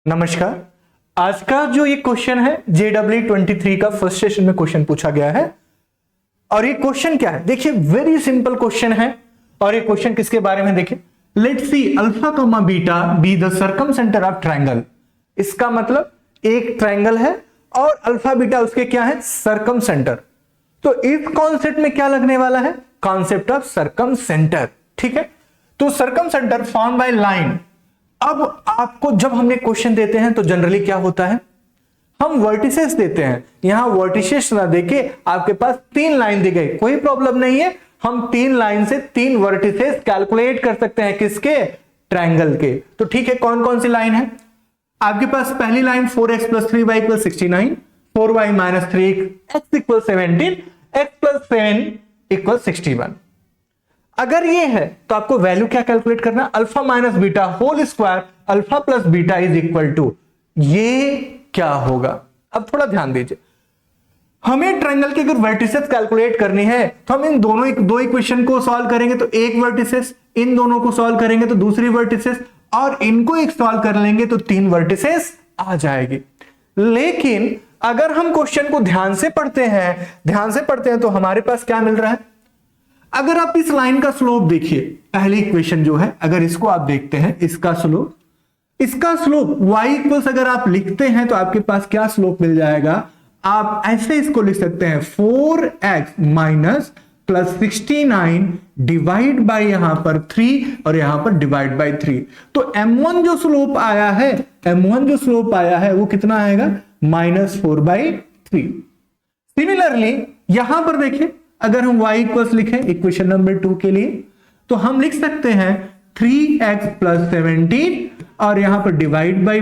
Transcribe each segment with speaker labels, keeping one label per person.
Speaker 1: नमस्कार। आज का जो ये क्वेश्चन है JEE का फर्स्ट सेशन में क्वेश्चन पूछा गया है और ये क्वेश्चन क्या है देखिए, वेरी सिंपल क्वेश्चन है। और ये क्वेश्चन किसके बारे में देखिए, let's see alpha comma beta be the circumcentre of triangle. इसका मतलब एक ट्रायंगल है और अल्फा बीटा उसके क्या है, सर्कम सेंटर। तो इस कॉन्सेप्ट में क्या लगने वाला है, कॉन्सेप्ट ऑफ सर्कम सेंटर। ठीक है, तो circum centre form by line. अब आपको जब हमने क्वेश्चन देते हैं तो जनरली क्या होता है, हम वर्टिसेस देते हैं। यहां वर्टिसेस ना देके आपके पास 3 लाइन दी गई, कोई प्रॉब्लम नहीं है। हम 3 लाइन से 3 वर्टिसेस कैलकुलेट कर सकते हैं, किसके, ट्रायंगल के। तो ठीक है, कौन कौन सी लाइन है आपके पास। पहली line 4x + 3y = 69, 4y - 3x = 17, x + 7 = 61। अगर ये है तो आपको वैल्यू क्या कैलकुलेट करना, alpha minus beta whole square alpha plus beta is equal to, ये क्या होगा। अब थोड़ा ध्यान दीजिए, हमें ट्रायंगल के अगर वर्टिसेस कैलकुलेट करनी है तो हम इन दोनों दो इक्वेशन को सॉल्व करेंगे तो एक वर्टिसेस, इन दोनों को सॉल्व करेंगे तो दूसरी वर्टिसेस, और इनको एक सॉल्व कर लेंगे तो 3 वर्टिसेस आ जाएगी। लेकिन अगर हम क्वेश्चन को ध्यान से पढ़ते हैं तो हमारे पास क्या मिल रहा है। अगर आप इस लाइन का स्लोप देखिए, पहली इक्वेशन जो है अगर इसको आप देखते हैं, इसका स्लोप y अगर आप लिखते हैं तो आपके पास क्या स्लोप मिल जाएगा। आप ऐसे इसको लिख सकते हैं 4x - +69 डिवाइड बाय यहां पर 3 और यहां पर डिवाइड बाय 3। तो m1 जो स्लोप आया है वो कितना आएगा, -4/3। सिमिलरली यहां पर देखिए, अगर हम y लिखें इक्वेशन नंबर 2 के लिए तो हम लिख सकते हैं 3x + 17 और यहां पर डिवाइड बाय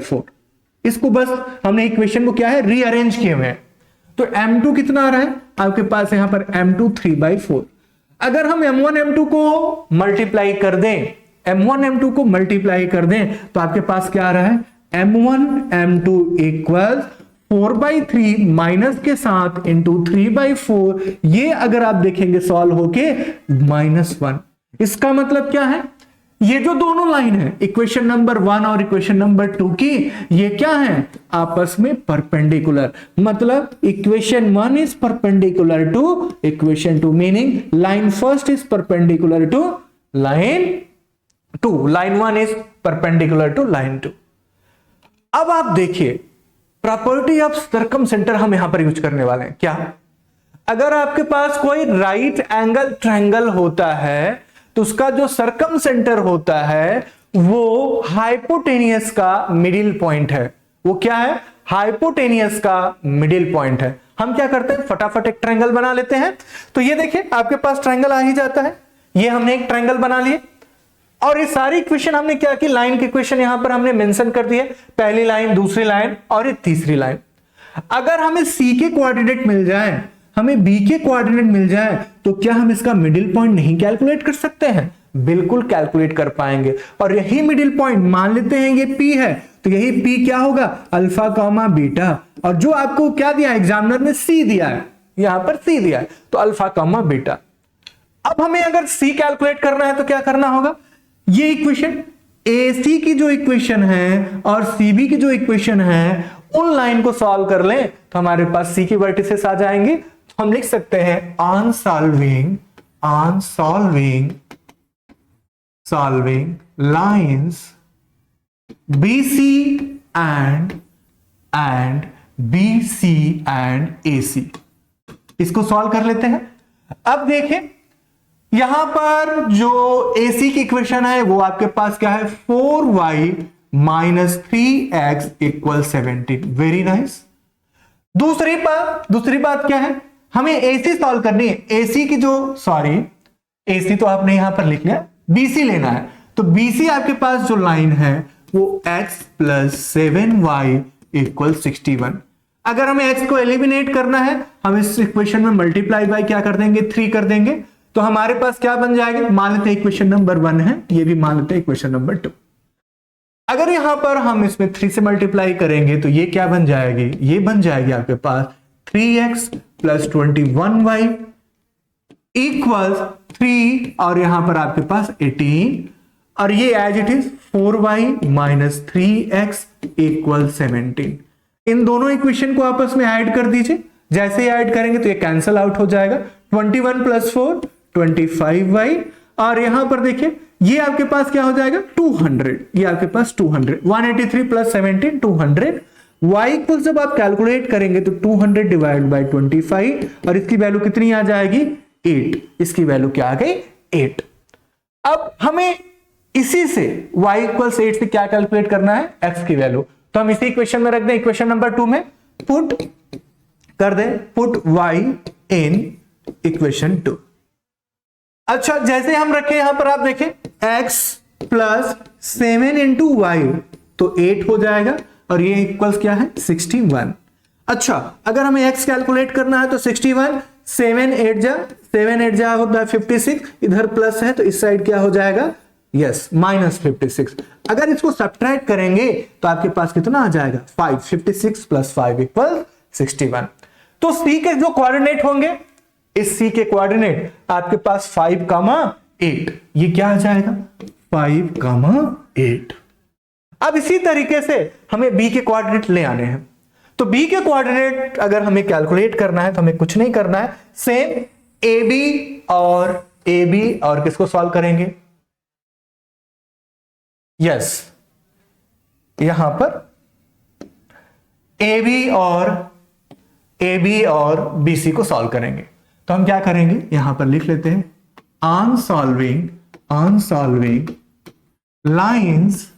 Speaker 1: 4। इसको बस हमने इक्वेशन को क्या है, रीअरेंज किए हुए हैं। तो m2 कितना आ रहा है आपके पास, यहां पर m2 3/4। अगर हम m1 m2 को मल्टीप्लाई कर दें तो आपके पास क्या आ रहा है, m1 m2 = 4/3 माइनस के साथ इंटू 3/4। ये अगर आप देखेंगे सॉल्व होके -1। इसका मतलब क्या है, ये जो दोनों लाइन है इक्वेशन नंबर 1 और इक्वेशन नंबर 2 की, ये क्या है, आपस में परपेंडिकुलर। मतलब equation 1 is perpendicular to equation 2, meaning line first is perpendicular to line 2, line 1 is perpendicular to line 2। अब आप देखिए, प्रॉपर्टी ऑफ सर्कम सेंटर हम यहां पर यूज करने वाले हैं। क्या, अगर आपके पास कोई राइट एंगल ट्रायंगल होता है तो उसका जो सर्कम सेंटर होता है वो हाइपोटेनियस का मिडिल पॉइंट है। वो क्या है, हाइपोटेनियस का मिडिल पॉइंट है। हम क्या करते हैं, फटाफट एक ट्रायंगल बना लेते हैं। तो ये देखिए आपके पास ट्रायंगल आ ही जाता है। ये हमने एक ट्रायंगल बना लिए और ये सारी इक्वेशन हमने क्या की, लाइन की इक्वेशन यहां पर हमने मेंशन कर दी है, पहली लाइन, दूसरी लाइन और ये तीसरी लाइन। अगर हमें सी के कोऑर्डिनेट मिल जाए, हमें बी के कोऑर्डिनेट मिल जाए तो क्या हम इसका मिडिल पॉइंट नहीं कैलकुलेट कर सकते हैं, बिल्कुल कैलकुलेट कर पाएंगे। और यही मिडिल पॉइंट मान लेते हैं ये पी है, तो यही पी क्या होगा, अल्फा कॉमा बीटा। और जो आपको क्या दिया एग्जामिनर ने, सी दिया है, यहां पर सी दिया है, तो अल्फा कॉमा बीटा। अब हमें अगर सी कैलकुलेट करना है तो क्या करना होगा, ये इक्वेशन AC की जो इक्वेशन है और CB की जो इक्वेशन है उन लाइन को सॉल्व कर लें तो हमारे पास C के वर्टिसेस आ जाएंगे। तो हम लिख सकते हैं on solving lines BC and AC, इसको सॉल्व कर लेते हैं। अब देखें यहां पर जो AC की इक्वेशन है वो आपके पास क्या है, 4y - 3x = 17। Very nice. दूसरी बात क्या है, हमें AC सॉल्व करनी है। AC तो आपने यहां पर लिख लिया, BC लेना है। तो BC आपके पास जो लाइन है वो x + 7y = 61। अगर हमें x को एलिमिनेट करना है, हम इस इक्वेशन में मल्टीप्लाई बाय क्या कर देंगे, 3 कर देंगे। तो हमारे पास क्या बन जाएगा, मान लेते हैं इक्वेशन नंबर 1 है, ये भी मान लेते हैं इक्वेशन नंबर 2। अगर यहां पर हम इसमें 3 से मल्टीप्लाई करेंगे तो ये क्या बन जाएगी, ये बन जाएगी आपके पास 3x + 21y = 3 और यहां पर आपके पास 18 और ये as it is 4y minus 3x equal 17। इन दोनों इक्वेशन को आपस में ऐड कर दीजिए। जैसे ही ऐड करेंगे तो ये कैंसल आउट हो जाएगा। 21 प्लस 4 25y, और यहां पर देखिए ये आपके पास क्या हो जाएगा 200, ये आपके पास 200, 183 प्लस 17 200। y इक्वल जब आप कैलकुलेट करेंगे तो 200 डिवाइड बाय 25, और इसकी वैल्यू कितनी आ जाएगी 8। इसकी वैल्यू क्या आ गई 8। अब हमें इसी से y इक्वल 8 से क्या कैलकुलेट करना है x की वैल्यू, तो हम इसी इक्वेशन में रख दें। इक्वेशन नंबर 2 में पुट कर दें, पुट y इन इक्वेशन 2। अच्छा, जैसे हम रखे यहां पर आप देखें x प्लस 7 इंटू वाई तो 8 हो जाएगा, और ये इक्वल्स क्या है 61। अच्छा, अगर हमें x कैलकुलेट करना है तो 61 7 8 जा होता है 56, इधर प्लस है तो इस साइड क्या हो जाएगा यस माइनस 56। अगर इसको सब्ट्रैक्ट करेंगे तो आपके पास कितना आ जाएगा 5। 56 प्लस 5 इक्वल 61। तो c के जो कोऑर्डिनेट होंगे, इस c के कोऑर्डिनेट आपके पास 5,8, ये क्या आ जाएगा 5,8। अब इसी तरीके से हमें b के कोऑर्डिनेट ले आने हैं। तो b के कोऑर्डिनेट अगर हमें कैलकुलेट करना है तो हमें कुछ नहीं करना है, सेम ab और किसको सॉल्व करेंगे यस यहां पर AB और BC को सॉल्व करेंगे। तो हम क्या करेंगे यहां पर लिख लेते हैं on solving lines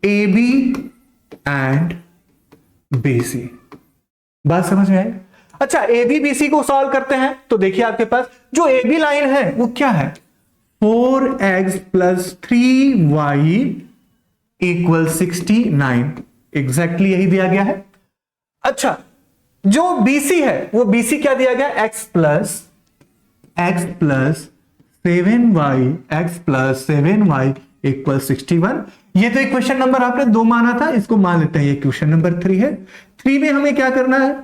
Speaker 1: AB and BC। बात समझ में आई? अच्छा, AB BC को सॉल्व करते हैं तो देखिए आपके पास जो AB लाइन है वो क्या है 4x plus 3y equal 69, exactly यही दिया गया है। अच्छा, जो BC है वो BC क्या दिया गया x प्लस 7y इक्वल 61। ये तो इक्वेशन नंबर आपने 2 माना था, इसको मान लेते हैं ये क्वेश्चन नंबर 3 है। 3 में हमें क्या करना है,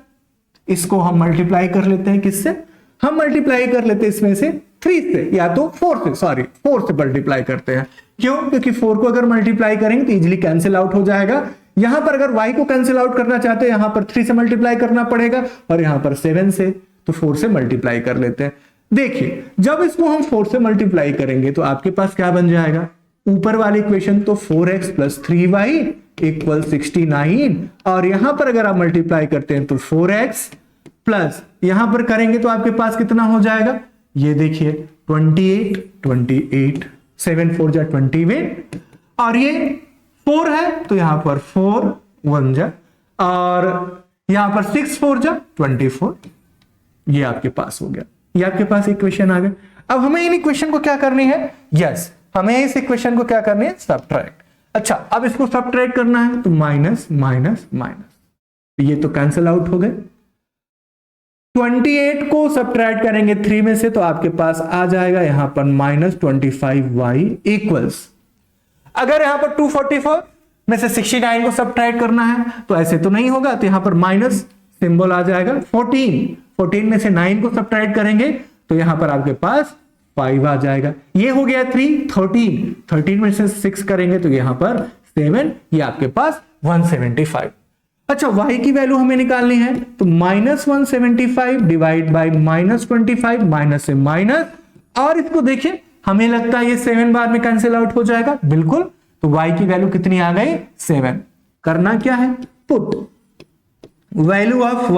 Speaker 1: इसको हम मल्टीप्लाई कर लेते हैं किससे, हम मल्टीप्लाई कर लेते हैं इसमें से 3 से या तो 4 से मल्टीप्लाई करते हैं। क्यों? क्योंकि 4 को अगर मल्टीप्लाई करेंगे तो इजीली कैंसिल आउट हो जाएगा। यहां पर अगर y को कैंसिल आउट करना चाहते हैं यहां पर 3 से मल्टीप्लाई करना पड़ेगा, और यहां पर 7 से, तो 4 से मल्टीप्लाई कर लेते हैं। देखिए जब इसको हम 4 से मल्टीप्लाई करेंगे तो आपके पास क्या बन जाएगा, ऊपर वाली इक्वेशन तो 4x प्लस 3y इक्वल 69, और यहां पर अगर आप मल्टीप्लाई करते हैं तो 4x प्लस यहां पर करेंगे तो आपके पास कितना हो जाएगा, ये देखिए 28 7 4 जा 28, और ये 4 है तो यहां पर 4 1 जा, और यहां पर 6 4 जा 24, ये आपके पास हो गया। ये आपके पास इक्वेशन आ गया। अब हमें इन इक्वेशन को क्या करनी है, यस हमें इस इक्वेशन को क्या करनी है सब्ट्रैक्ट। अच्छा, अब इसको सब्ट्रैक्ट करना है तो माइनस माइनस माइनस, ये तो कैंसिल आउट हो गए। 28 को सब्ट्रैक्ट करेंगे 3 में से तो आपके पास आ जाएगा यहां पर माइनस 25y इक्वल्स, अगर यहां पर 244 में से 69 को सब्ट्रैक्ट करना है तो ऐसे तो नहीं होगा, तो यहां पर माइनस सिंबल आ जाएगा। 14 में से 9 को सब्ट्रैक्ट करेंगे तो यहां पर आपके पास 5 आ जाएगा। ये हो गया 3 13 में से 6 करेंगे तो यहां पर 7, ये आपके पास 175। अच्छा, y की वैल्यू हमें निकालनी है तो minus 175 divide by minus 25, minus से माइनस, और इसको देखिए हमें लगता है ये 7 बार में कैंसिल आउट हो जाएगा, बिल्कुल। तो y की वैल्यू कितनी आ गई 7। करना क्या है, पुट वैल्यू ऑफ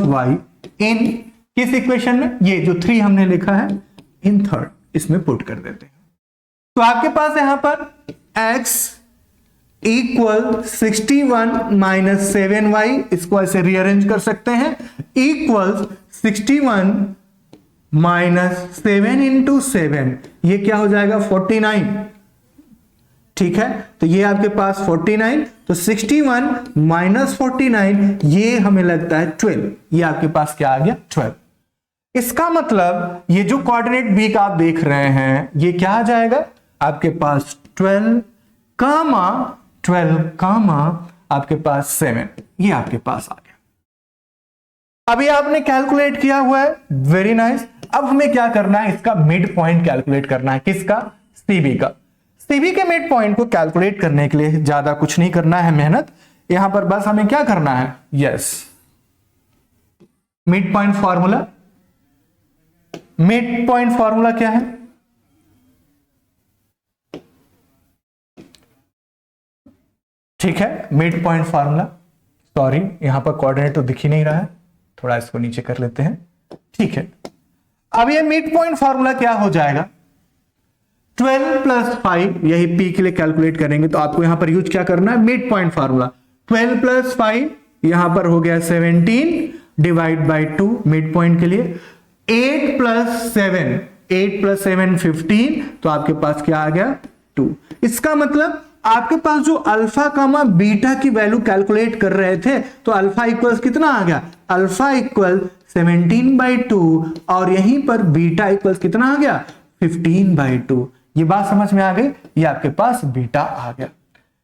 Speaker 1: y इन किस इक्वेशन में, ये जो 3 हमने लिखा है इन थर्ड, इसमें पुट कर देते हैं। तो आपके पास यहां पर x इक्वल 61 माइनस 7y, इसको ऐसे रीअरेंज कर सकते हैं, इक्वल 61 माइनस 7 इंटू 7, ये क्या हो जाएगा 49, ठीक है। तो ये आपके पास 49, तो 61 माइनस 49, ये हमें लगता है 12, ये आपके पास क्या आ गया 12। इसका मतलब ये जो कोऑर्डिनेट b का आप देख रहे हैं ये क्या आ जाएगा आपके पास 12 कामा आपके पास 7, ये आपके पास आ गया। अभी आपने कैलकुलेट किया हुआ है, वेरी नाइस। अब हमें क्या करना है, इसका मिड पॉइंट कैलकुलेट करना है, किसका, c सीबी का। सीबी के मिड पॉइंट को कैलकुलेट करने के लिए ज्यादा कुछ नहीं करना है मेहनत, यहां पर बस हमें क्या करना है, yes, mid point formula. Mid point formula क्या है, ठीक है, मिड पॉइंट फॉर्मूला, सॉरी यहां पर कोऑर्डिनेट तो दिख ही नहीं रहा है, थोड़ा इसको नीचे कर लेते हैं, ठीक है। अब ये मिड पॉइंट फॉर्मूला क्या हो जाएगा, 12 प्लस 5, यही पी के लिए कैलकुलेट करेंगे तो आपको यहां पर यूज क्या करना है, मिड पॉइंट फॉर्मूला। 12 प्लस 5 यहां पर हो गया 17 डिवाइड बाई 2 मिड पॉइंट के लिए। 8 प्लस 7, 8 प्लस 7 15, तो आपके पास क्या आ गया 2। इसका मतलब आपके पास जो अल्फा कामा बीटा की वैल्यू कैलकुलेट कर रहे थे तो अल्फा इक्वल्स कितना आ गया, अल्फा इक्वल 17/2 और यहीं पर बीटा इक्वल्स कितना आ गया 15/2। ये बात समझ में आ गई, ये आपके पास बीटा आ गया।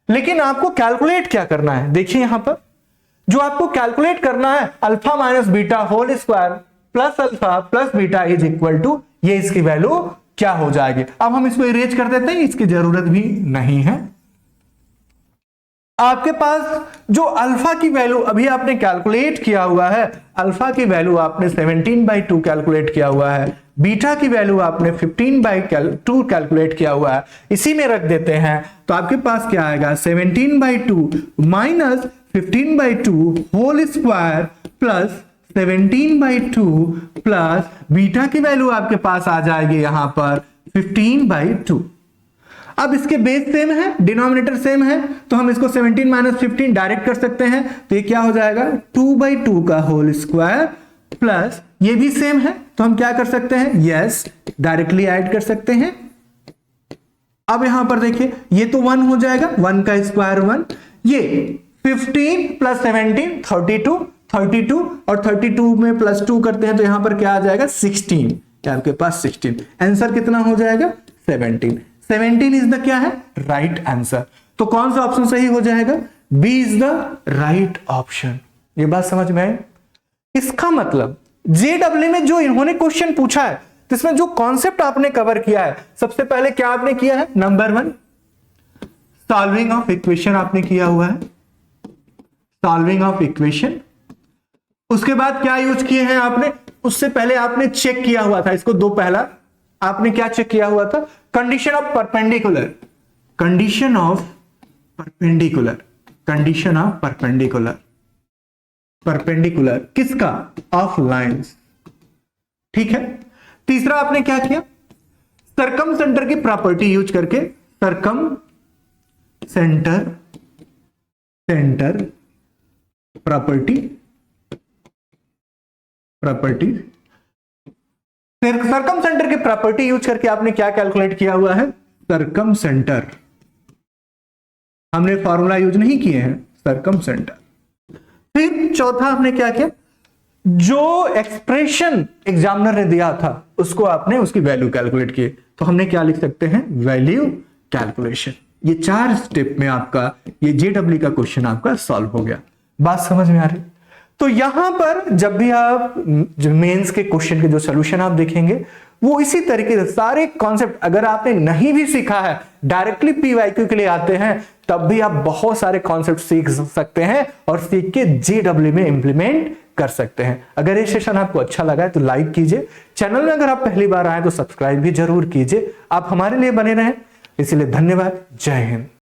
Speaker 1: लेकिन आपको कैलकुलेट क्या करना है, देखिए यहां पर जो आपको कैलकुलेट करना है, alpha minus beta whole square plus alpha plus beta is equal to, ये इसकी वैल्यू क्या हो जाएगी। अब हम इसको इरेज कर देते हैं, इसकी जरूरत भी नहीं है। आपके पास जो अल्फा की वैल्यू अभी आपने कैलकुलेट किया हुआ है, अल्फा की वैल्यू आपने 17/2 कैलकुलेट किया हुआ है, बीटा की वैल्यू आपने 15/2 कैलकुलेट किया हुआ है, इसी में रख देते हैं तो आपके पास क्या आएगा 17/2 minus 15/2 whole square plus 17/2 plus beta की वैल्यू आपके पास आ जाएगी यहां पर 15/2। अब इसके बेस सेम है, डिनोमिनेटर सेम है, तो हम इसको 17 माइनस 15 डायरेक्ट कर सकते हैं, तो ये क्या हो जाएगा 2/2 का होल स्क्वायर प्लस ये भी सेम है तो हम क्या कर सकते हैं, यस डायरेक्टली ऐड कर सकते हैं। अब यहां पर देखिए ये तो 1 हो जाएगा, 1 का स्क्वायर 1, ये 15 प्लस 17 32 और 32 में प्लस 2 करते हैं तो यहां पर क्या आ जाएगा 16, आपके पास 16, आंसर कितना हो जाएगा 17। 17 इज द क्या है, राइट आंसर। तो कौन सा ऑप्शन सही हो जाएगा, B is the right option. ये बात समझ में आई। इसका मतलब जेडब्ल्यू में जो इन्होंने क्वेश्चन पूछा है जिसमें जो कॉन्सेप्ट आपने कवर किया है, सबसे पहले क्या आपने किया है, नंबर 1 सॉल्विंग ऑफ इक्वेशन आपने किया हुआ है, सॉल्विंग ऑफ इक्वेशन। उसके बाद क्या यूज किए हैं आपने, उससे पहले आपने चेक किया हुआ था इसको, दो पहला आपने क्या चेक किया हुआ था, condition of perpendicular, condition of perpendicular, condition of perpendicular, perpendicular किसका, ऑफ लाइंस, ठीक है। तीसरा आपने क्या किया, सरकम सेंटर की प्रॉपर्टी यूज करके, सरकम सेंटर प्रॉपर्टी सरकम सेंटर की प्रॉपर्टी यूज करके आपने क्या कैलकुलेट किया हुआ है, सरकम सेंटर, हमने फॉर्मूला यूज नहीं किए हैं, सरकम सेंटर। फिर चौथा आपने क्या किया, जो एक्सप्रेशन एग्जामिनर ने दिया था उसको आपने उसकी वैल्यू कैलकुलेट की, तो हमने क्या लिख सकते हैं, वैल्यू कैलकुलेशन। ये 4 स्टेप में आपका ये जेडब्ल्यू का क्वेश्चन आपका सॉल्व हो गया। बात समझ में आ रही। तो यहां पर जब भी आप जो मेंस के क्वेश्चन के जो सॉल्यूशन आप देखेंगे वो इसी तरीके से सारे कॉन्सेप्ट, अगर आपने नहीं भी सीखा है डायरेक्टली पीवाईक्यू के लिए आते हैं तब भी आप बहुत सारे कॉन्सेप्ट सीख सकते हैं और सीख के जेडब्ल्यू में इंप्लीमेंट कर सकते हैं। अगर ये सेशन आपको अच्छा लगा है तो लाइक कीजिए, चैनल में अगर आप पहली बार आए तो सब्सक्राइब भी जरूर कीजिए। आप हमारे लिए बने रहें, इसलिए धन्यवाद, जय हिंद।